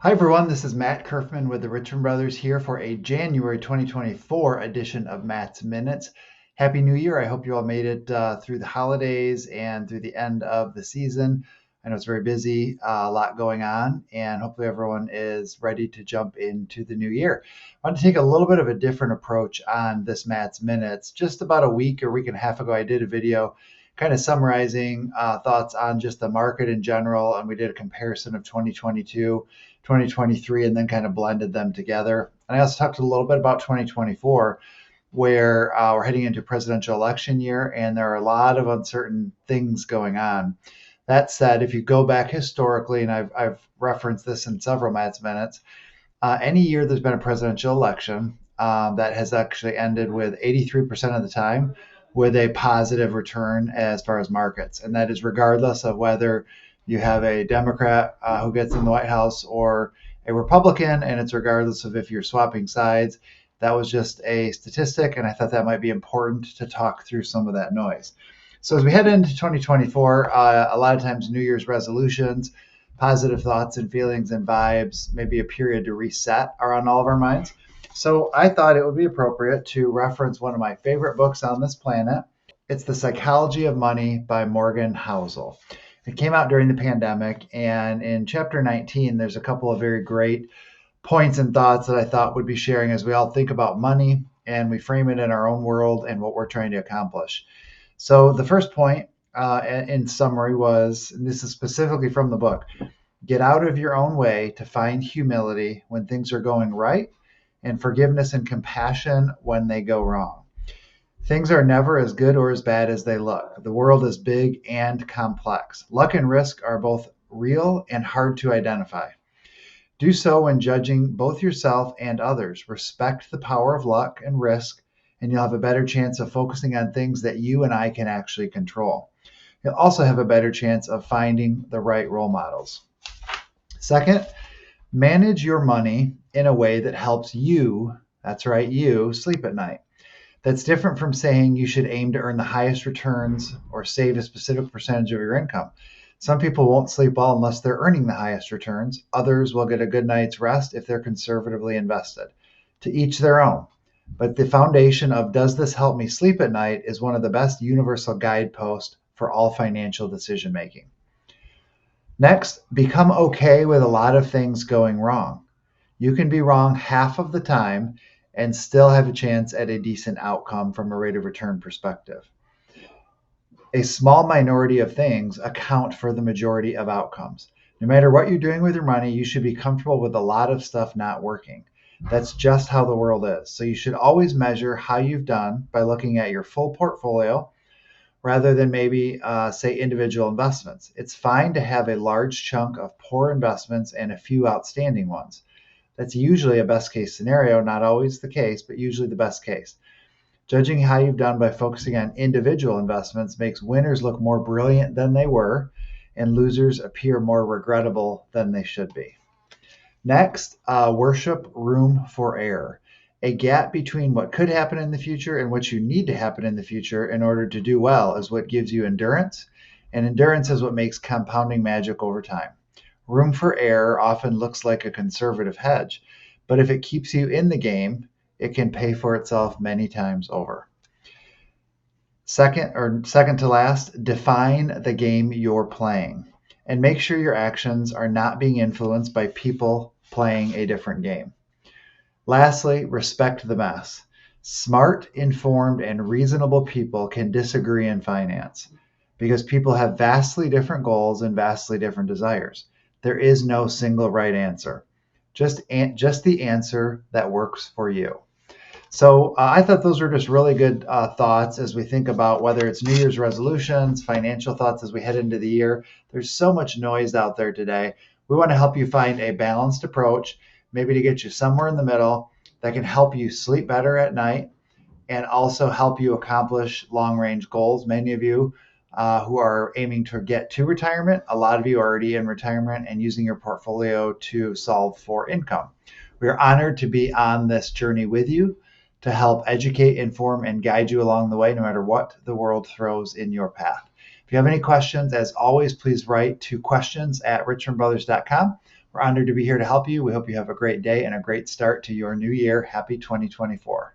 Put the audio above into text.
Hi everyone, this is Matt Curfman with the Richmond Brothers here for a January 2024 edition of Matt's Minutes. Happy New Year. I hope you all made it through the holidays and through the end of the season. I know it's very busy, a lot going on, and hopefully everyone is ready to jump into the new year. I want to take a little bit of a different approach on this Matt's Minutes. Just about a week or week and a half ago, I did a video kind of summarizing thoughts on just the market in general, and we did a comparison of 2022, 2023, and then kind of blended them together. And I also talked a little bit about 2024, where we're heading into presidential election year, and there are a lot of uncertain things going on. That said, if you go back historically, and I've referenced this in several Matt's Minutes, any year there's been a presidential election that has actually ended with 83% of the time with a positive return as far as markets. And that is regardless of whether you have a Democrat who gets in the White House or a Republican, and it's regardless of if you're swapping sides. That was just a statistic, and I thought that might be important to talk through some of that noise. So as we head into 2024, a lot of times New Year's resolutions, positive thoughts and feelings and vibes, maybe a period to reset are on all of our minds. So I thought it would be appropriate to reference one of my favorite books on this planet. It's The Psychology of Money by Morgan Housel. It came out during the pandemic, and in chapter 19, there's a couple of very great points and thoughts that I thought would be sharing as we all think about money and we frame it in our own world and what we're trying to accomplish. So the first point in summary was, and this is specifically from the book, get out of your own way to find humility when things are going right and forgiveness and compassion when they go wrong. Things are never as good or as bad as they look. The world is big and complex. Luck and risk are both real and hard to identify. Do so when judging both yourself and others. Respect the power of luck and risk, and you'll have a better chance of focusing on things that you and I can actually control. You'll also have a better chance of finding the right role models. Second, manage your money in a way that helps you, that's right, you, sleep at night. That's different from saying you should aim to earn the highest returns or save a specific percentage of your income. Some people won't sleep well unless they're earning the highest returns. Others will get a good night's rest if they're conservatively invested. To each their own. But the foundation of does this help me sleep at night is one of the best universal guideposts for all financial decision making. Next, become okay with a lot of things going wrong. You can be wrong half of the time and still have a chance at a decent outcome from a rate of return perspective. A small minority of things account for the majority of outcomes. No matter what you're doing with your money, you should be comfortable with a lot of stuff not working. That's just how the world is. So you should always measure how you've done by looking at your full portfolio rather than maybe, say, individual investments. It's fine to have a large chunk of poor investments and a few outstanding ones. That's usually a best case scenario, not always the case, but usually the best case. Judging how you've done by focusing on individual investments makes winners look more brilliant than they were, and losers appear more regrettable than they should be. Next, worship room for error. A gap between what could happen in the future and what you need to happen in the future in order to do well is what gives you endurance, and endurance is what makes compounding magic over time. Room for error often looks like a conservative hedge, but if it keeps you in the game, it can pay for itself many times over. Second to last, define the game you're playing and make sure your actions are not being influenced by people playing a different game. Lastly, respect the mess. Smart, informed, and reasonable people can disagree in finance because people have vastly different goals and vastly different desires. There is no single right answer, just the answer that works for you. So I thought those were just really good thoughts as we think about whether it's New Year's resolutions, financial thoughts as we head into the year. There's so much noise out there today. We want to help you find a balanced approach, maybe to get you somewhere in the middle that can help you sleep better at night and also help you accomplish long-range goals. Many of you who are aiming to get to retirement, a lot of you are already in retirement and using your portfolio to solve for income. We are honored to be on this journey with you to help educate, inform, and guide you along the way, no matter what the world throws in your path. If you have any questions, as always, please write to questions@richmondbrothers.com. We're honored to be here to help you. We hope you have a great day and a great start to your new year. Happy 2024.